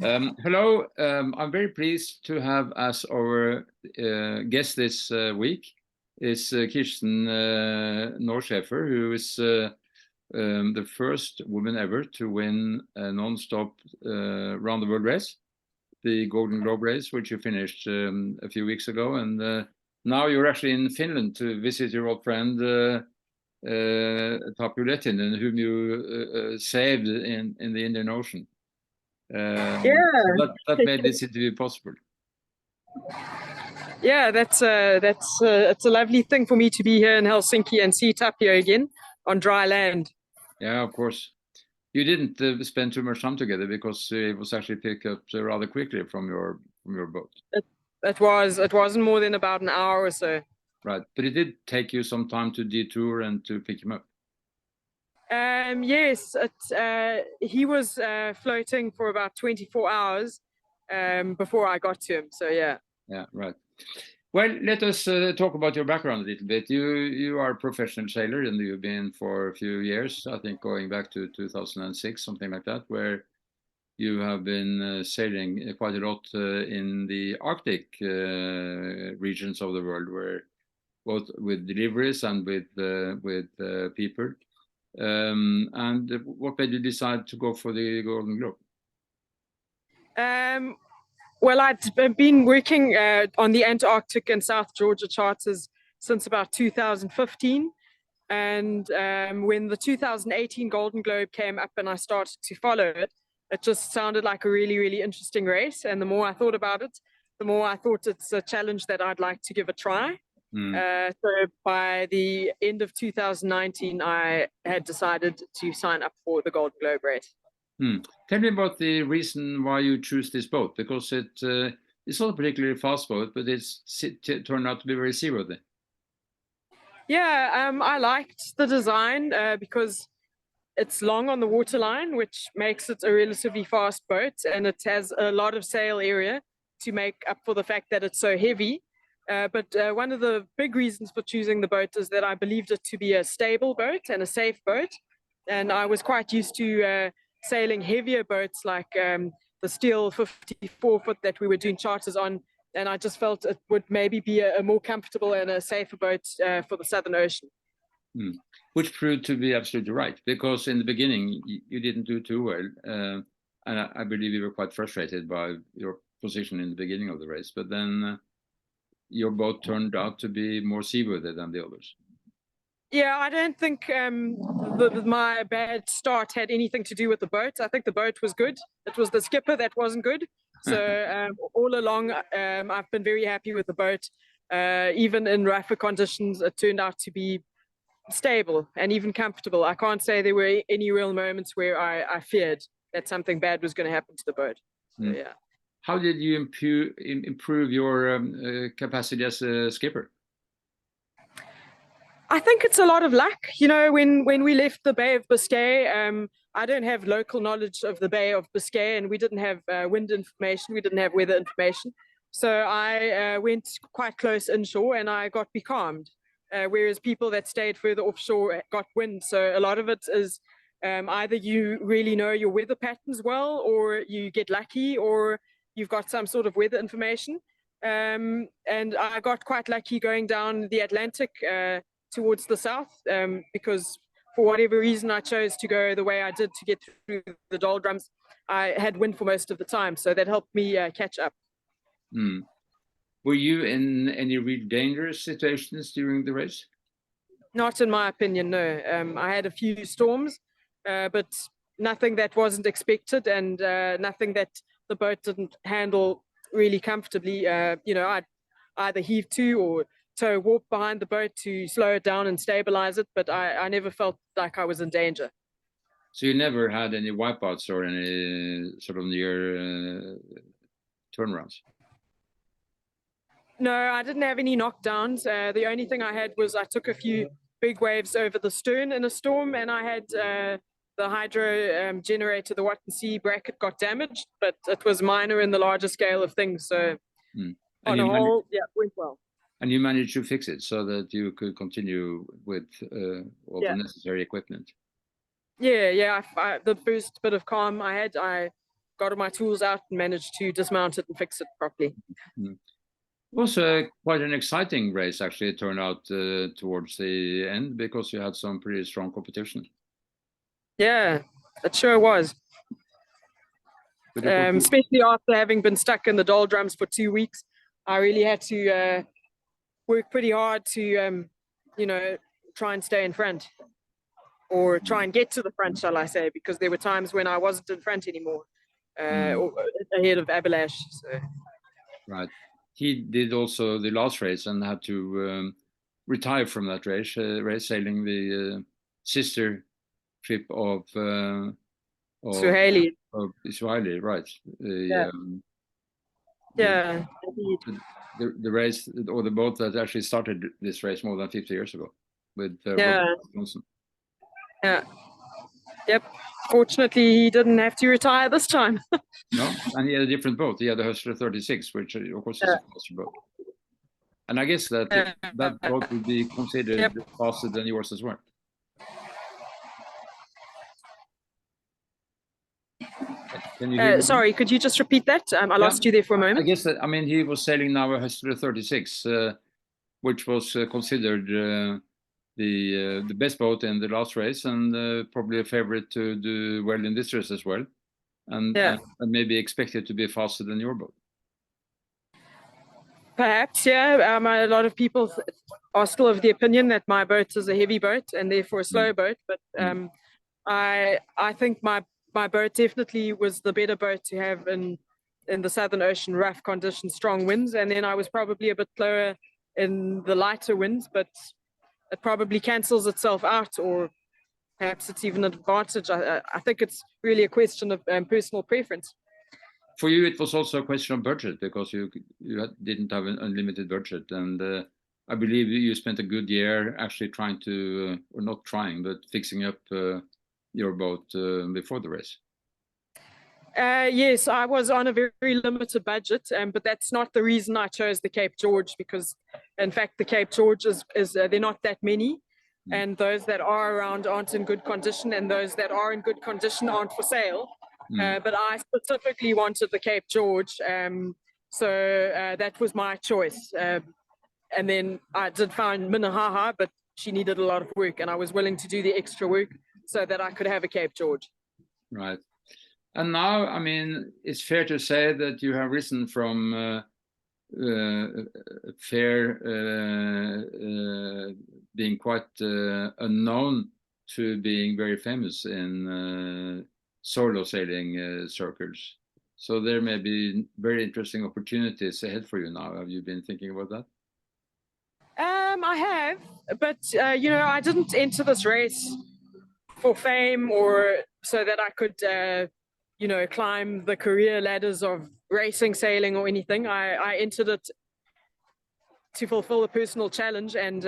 Hello, I'm very pleased to have as our guest this week is Kirsten Neuschäfer, who is the first woman ever to win a non-stop round the world race, the Golden Globe race, which you finished a few weeks ago. And now you're actually in Finland to visit your old friend Tapio Lehtinen, whom you saved in the Indian Ocean. So that made this interview possible. Yeah, it's a lovely thing for me to be here in Helsinki and see Tapio again on dry land. Yeah, of course. You didn't spend too much time together because it was actually picked up rather quickly from your boat. It wasn't more than about an hour or so. Right, but it did take you some time to detour and to pick him up. Yes, he was floating for about 24 hours before I got to him. So yeah. Yeah, right. Well, let us talk about your background a little bit. You are a professional sailor, and you've been for a few years, I think going back to 2006, something like that, where you have been sailing quite a lot in the Arctic regions of the world, where both with deliveries and with people. And what made you decide to go for the Golden Globe? Well, I'd been working on the Antarctic and South Georgia charters since about 2015. And when the 2018 Golden Globe came up and I started to follow it, it just sounded like a really, really interesting race. And the more I thought about it, the more I thought it's a challenge that I'd like to give a try. So by the end of 2019, I had decided to sign up for the Golden Globe race. Tell me about the reason why you choose this boat, because it's not a particularly fast boat, but it turned out to be very seaworthy. Yeah, I liked the design because it's long on the waterline, which makes it a relatively fast boat, and it has a lot of sail area to make up for the fact that it's so heavy. But one of the big reasons for choosing the boat is that I believed it to be a stable boat and a safe boat. And I was quite used to sailing heavier boats like the steel 54-foot that we were doing charters on. And I just felt it would maybe be a more comfortable and a safer boat for the Southern Ocean. Which proved to be absolutely right, because in the beginning you didn't do too well. And I believe you were quite frustrated by your position in the beginning of the race. But then your boat turned out to be more seaworthy than the others. Yeah, I don't think my bad start had anything to do with the boat. I think the boat was good. It was the skipper that wasn't good. So all along, I've been very happy with the boat. Even in rougher conditions, it turned out to be stable and even comfortable. I can't say there were any real moments where I feared that something bad was going to happen to the boat. So, yeah. How did you improve your capacity as a skipper? I think it's a lot of luck. You know, when we left the Bay of Biscay, I don't have local knowledge of the Bay of Biscay, and we didn't have wind information, we didn't have weather information. So I went quite close inshore and I got becalmed, whereas people that stayed further offshore got wind. So a lot of it is either you really know your weather patterns well, or you get lucky, or you've got some sort of weather information. And I got quite lucky going down the Atlantic towards the south, because for whatever reason I chose to go the way I did to get through the doldrums. I had wind for most of the time, so that helped me catch up. Were you in any real dangerous situations during the race? Not in my opinion, no. I had a few storms, but nothing that wasn't expected, and nothing that the boat didn't handle really comfortably. You know, I'd either heave to or tow warp behind the boat to slow it down and stabilize it, but I never felt like I was in danger. So you never had any wipeouts or any sort of near turnarounds? No, I didn't have any knockdowns. The only thing I had was I took a few big waves over the stern in a storm, and I had the hydro generator, the Watton Sea bracket, got damaged, but it was minor in the larger scale of things. So on the whole, yeah, it went well. And you managed to fix it so that you could continue with all the necessary equipment. Yeah. The first bit of calm I had, I got all my tools out and managed to dismount it and fix it properly. Mm. It was quite an exciting race, actually. It turned out towards the end because you had some pretty strong competition. Yeah, it sure was. Especially after having been stuck in the doldrums for 2 weeks, I really had to work pretty hard to, try and stay in front, or try and get to the front, shall I say, because there were times when I wasn't in front anymore, or ahead of Abalash. So. Right. He did also the last race and had to retire from that race, sailing the sister trip of Suhaili. Of Suhaili, right? Yeah. The race, or the boat that actually started this race more than 50 years ago, with Johnson. Yeah. Yep. Fortunately, he didn't have to retire this time. No, and he had a different boat. He had a Hustler 36, which of course is a faster boat. And I guess that that boat would be considered faster than yours as well. Can you hear me? Sorry, could you just repeat that? I lost you there for a moment. I guess that, I mean, he was sailing now a Hustler 36, which was considered the best boat in the last race, and probably a favorite to do well in this race as well, and maybe expected to be faster than your boat. Perhaps, yeah. A lot of people are still of the opinion that my boat is a heavy boat and therefore a slow boat, but I think my boat definitely was the better boat to have in the Southern Ocean, rough conditions, strong winds, and then I was probably a bit slower in the lighter winds, but it probably cancels itself out, or perhaps it's even an advantage. I think it's really a question of personal preference. For you, it was also a question of budget, because you didn't have an unlimited budget, and I believe you spent a good year actually trying to, or not trying, but fixing up your boat before the race. Yes, I was on a very limited budget, but that's not the reason I chose the Cape George, because in fact the Cape George is they're not that many, and those that are around aren't in good condition, and those that are in good condition aren't for sale. But I specifically wanted the Cape George, so that was my choice. And then I did find Minnehaha, but she needed a lot of work, and I was willing to do the extra work so that I could have a Cape George. Right. And now, I mean, it's fair to say that you have risen from being quite unknown to being very famous in solo sailing circles. So there may be very interesting opportunities ahead for you now. Have you been thinking about that? I have, but I didn't enter this race for fame or so that I could climb the career ladders of racing, sailing, or anything. I entered it to fulfill a personal challenge, and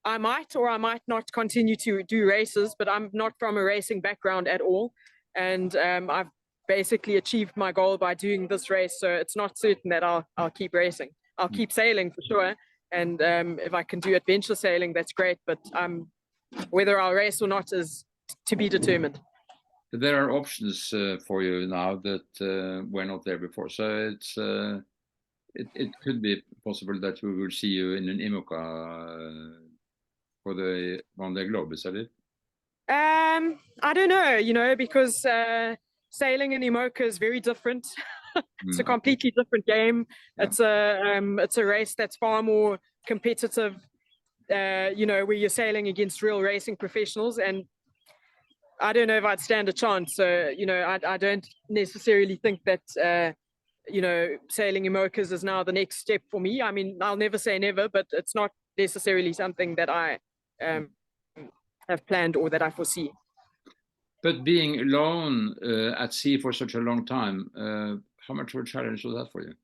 I might or I might not continue to do races, but I'm not from a racing background at all, and I've basically achieved my goal by doing this race, so it's not certain that I'll keep racing. I'll keep sailing for sure, and if I can do adventure sailing, that's great, but whether I'll race or not is to be determined. There are options for you now that were not there before, so it could be possible that we will see you in an IMOCA for the Vendée Globe. Is that it? I don't know, because sailing in IMOCA is very different. It's a completely different game. Yeah. It's a race that's far more competitive, where you're sailing against real racing professionals, and I don't know if I'd stand a chance. So, I don't necessarily think that, sailing IMOCAs is now the next step for me. I mean, I'll never say never, but it's not necessarily something that I have planned or that I foresee. But being alone at sea for such a long time, how much of a challenge was that for you?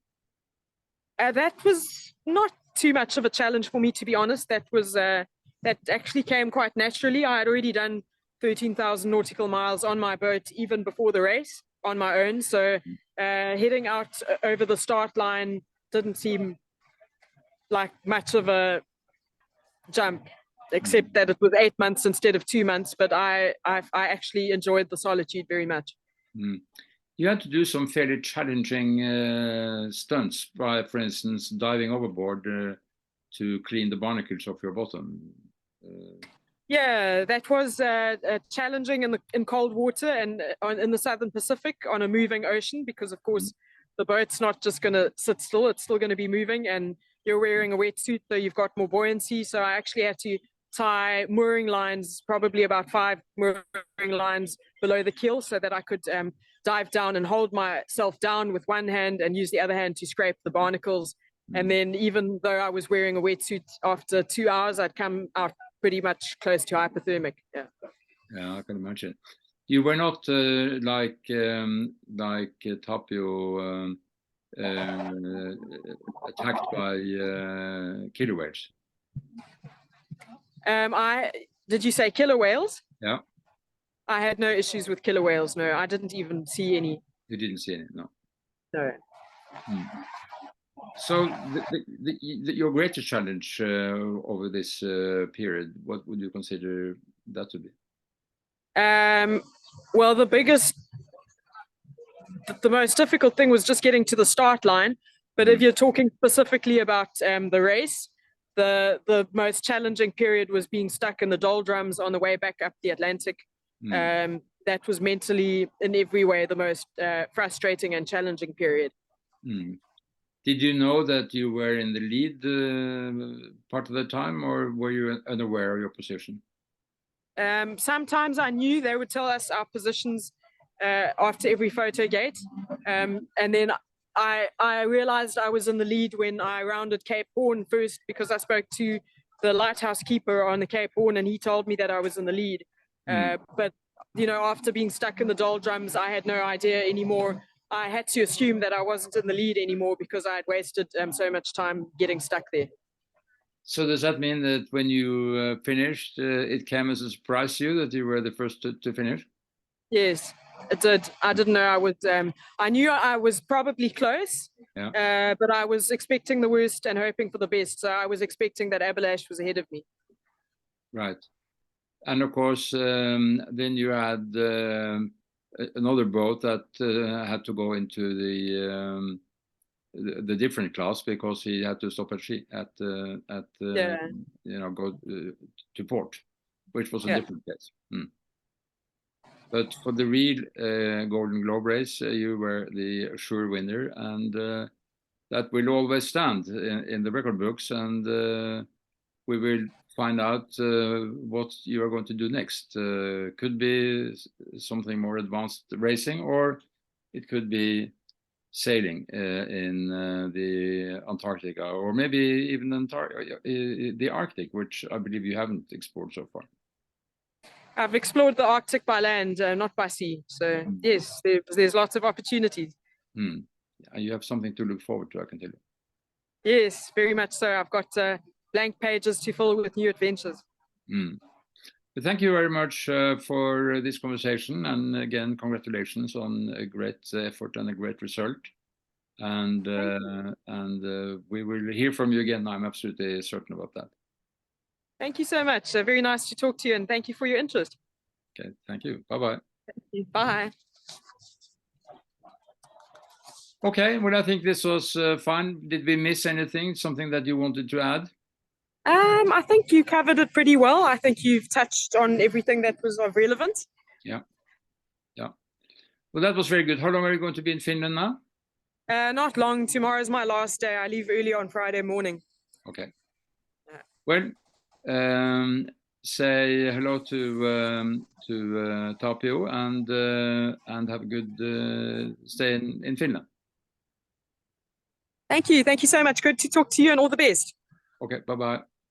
That was not too much of a challenge for me, to be honest. That actually came quite naturally. I had already done 13,000 nautical miles on my boat even before the race on my own. So heading out over the start line didn't seem like much of a jump, except that it was 8 months instead of 2 months. But I actually enjoyed the solitude very much. You had to do some fairly challenging stunts by, for instance, diving overboard to clean the barnacles off your bottom. Yeah, that was challenging in cold water and in the Southern Pacific on a moving ocean, because of course the boat's not just going to sit still, it's still going to be moving, and you're wearing a wetsuit, so you've got more buoyancy. So I actually had to tie mooring lines, probably about 5 mooring lines below the keel, so that I could dive down and hold myself down with one hand and use the other hand to scrape the barnacles. And then even though I was wearing a wetsuit, after 2 hours, I'd come out pretty much close to hypothermic. Yeah. Yeah, I can imagine. You were not like Tapio attacked by killer whales. Did you say killer whales? Yeah. I had no issues with killer whales. No, I didn't even see any. You didn't see any, no. No. So your greatest challenge over this period, what would you consider that to be? Well, the most difficult thing was just getting to the start line. But if you're talking specifically about the race, the most challenging period was being stuck in the doldrums on the way back up the Atlantic. That was mentally, in every way, the most frustrating and challenging period. Did you know that you were in the lead part of the time, or were you unaware of your position? Sometimes I knew. They would tell us our positions after every photo gate. And then I realized I was in the lead when I rounded Cape Horn first, because I spoke to the lighthouse keeper on the Cape Horn, and he told me that I was in the lead. But, you know, after being stuck in the doldrums, I had no idea anymore. I had to assume that I wasn't in the lead anymore because I had wasted so much time getting stuck there. So does that mean that when you finished, it came as a surprise to you that you were the first to finish? Yes, it did. I didn't know I was. I knew I was probably close, but I was expecting the worst and hoping for the best. So I was expecting that Abalash was ahead of me. Right. And of course, then you had another boat that had to go into the different class, because he had to stop at you know, go to port, which was a different case. But for the real Golden Globe race, you were the sure winner, and that will always stand in the record books, and we will find out what you are going to do next. Could be something more advanced racing, or it could be sailing in the Antarctica, or maybe even the Arctic, which I believe you haven't explored so far. I've explored the Arctic by land, not by sea. So yes, there's lots of opportunities. And you have something to look forward to, I can tell you. Yes, very much so. I've got blank pages to fill with new adventures. But thank you very much for this conversation, and again, congratulations on a great effort and a great result. And we will hear from you again. I'm absolutely certain about that. Thank you so much. Very nice to talk to you, and thank you for your interest. Okay, thank you. Bye-bye. Bye. Okay, well, I think this was fun. Did we miss anything, something that you wanted to add? I think you covered it pretty well. I think you've touched on everything that was of relevance. Yeah. Well, that was very good. How long are you going to be in Finland now? Not long. Tomorrow's my last day. I leave early on Friday morning. Okay. Well, say hello to Tapio, and have a good stay in Finland. Thank you. Thank you so much. Good to talk to you, and all the best. Okay, bye-bye.